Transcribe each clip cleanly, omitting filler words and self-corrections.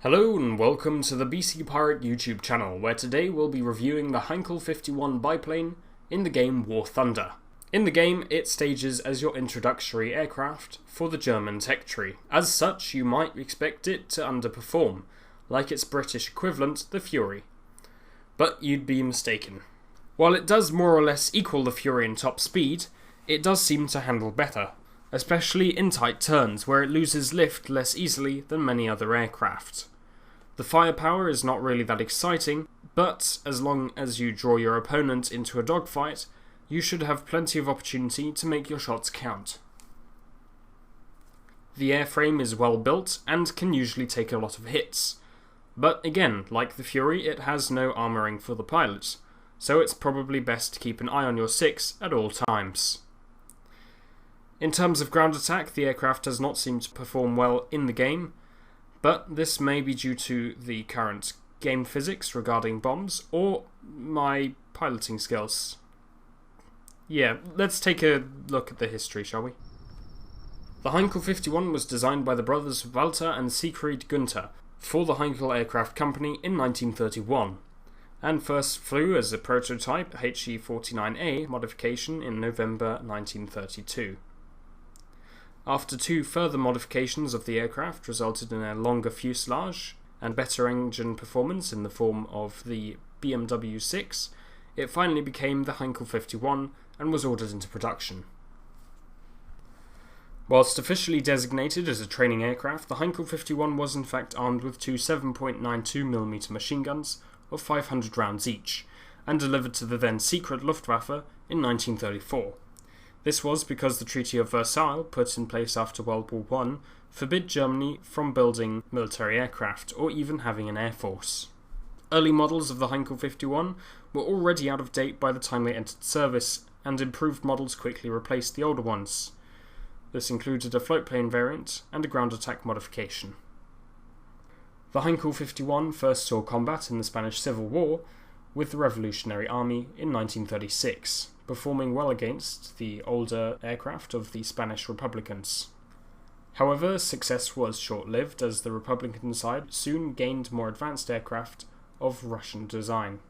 Hello and welcome to the BC Pirate YouTube channel, where today we'll be reviewing the Heinkel 51 biplane in the game War Thunder. In the game, it stages as your introductory aircraft for the German tech tree. As such, you might expect it to underperform, like its British equivalent, the Fury. But you'd be mistaken. While it does more or less equal the Fury in top speed, it does seem to handle better, especially in tight turns where it loses lift less easily than many other aircraft. The firepower is not really that exciting, but as long as you draw your opponent into a dogfight, you should have plenty of opportunity to make your shots count. The airframe is well built and can usually take a lot of hits, but again, like the Fury, it has no armouring for the pilot, so it's probably best to keep an eye on your 6 at all times. In terms of ground attack, the aircraft does not seem to perform well in the game, but this may be due to the current game physics regarding bombs, or my piloting skills. Yeah, let's take a look at the history, shall we? The Heinkel 51 was designed by the brothers Walter and Siegfried Günther for the Heinkel Aircraft Company in 1931, and first flew as a prototype HE-49A modification in November 1932. After two further modifications of the aircraft resulted in a longer fuselage and better engine performance in the form of the BMW 6, it finally became the Heinkel 51 and was ordered into production. Whilst officially designated as a training aircraft, the Heinkel 51 was in fact armed with two 7.92mm machine guns of 500 rounds each, and delivered to the then secret Luftwaffe in 1934. This was because the Treaty of Versailles, put in place after World War I, forbid Germany from building military aircraft or even having an air force. Early models of the Heinkel 51 were already out of date by the time they entered service, and improved models quickly replaced the older ones. This included a floatplane variant and a ground attack modification. The Heinkel 51 first saw combat in the Spanish Civil War with the Revolutionary Army in 1936, performing well against the older aircraft of the Spanish Republicans. However, success was short-lived as the Republican side soon gained more advanced aircraft of Russian design.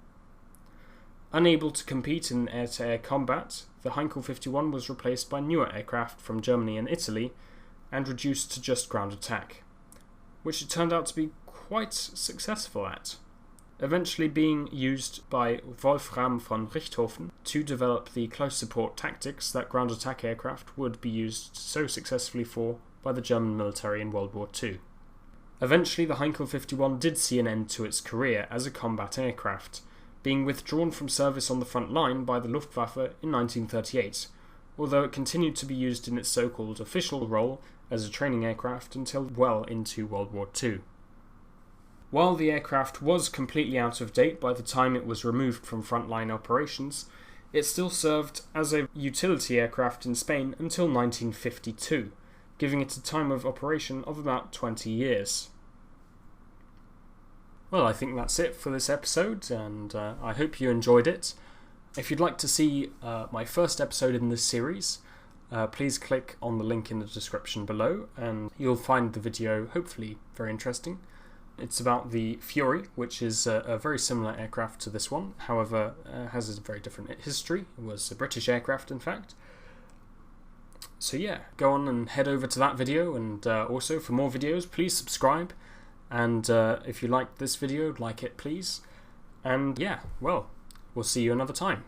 Unable to compete in air-to-air combat, the Heinkel 51 was replaced by newer aircraft from Germany and Italy and reduced to just ground attack, which it turned out to be quite successful at, eventually being used by Wolfram von Richthofen to develop the close support tactics that ground attack aircraft would be used so successfully for by the German military in World War II. Eventually, the Heinkel 51 did see an end to its career as a combat aircraft, being withdrawn from service on the front line by the Luftwaffe in 1938, although it continued to be used in its so-called official role as a training aircraft until well into World War II. While the aircraft was completely out of date by the time it was removed from frontline operations, it still served as a utility aircraft in Spain until 1952, giving it a time of operation of about 20 years. Well, I think that's it for this episode, and I hope you enjoyed it. If you'd like to see my first episode in this series, please click on the link in the description below, and you'll find the video hopefully very interesting. It's about the Fury, which is a very similar aircraft to this one, however has a very different history. It was a British aircraft, in fact. So yeah, go on and head over to that video, and also for more videos, please subscribe, and if you liked this video, like it please. And yeah, well, we'll see you another time.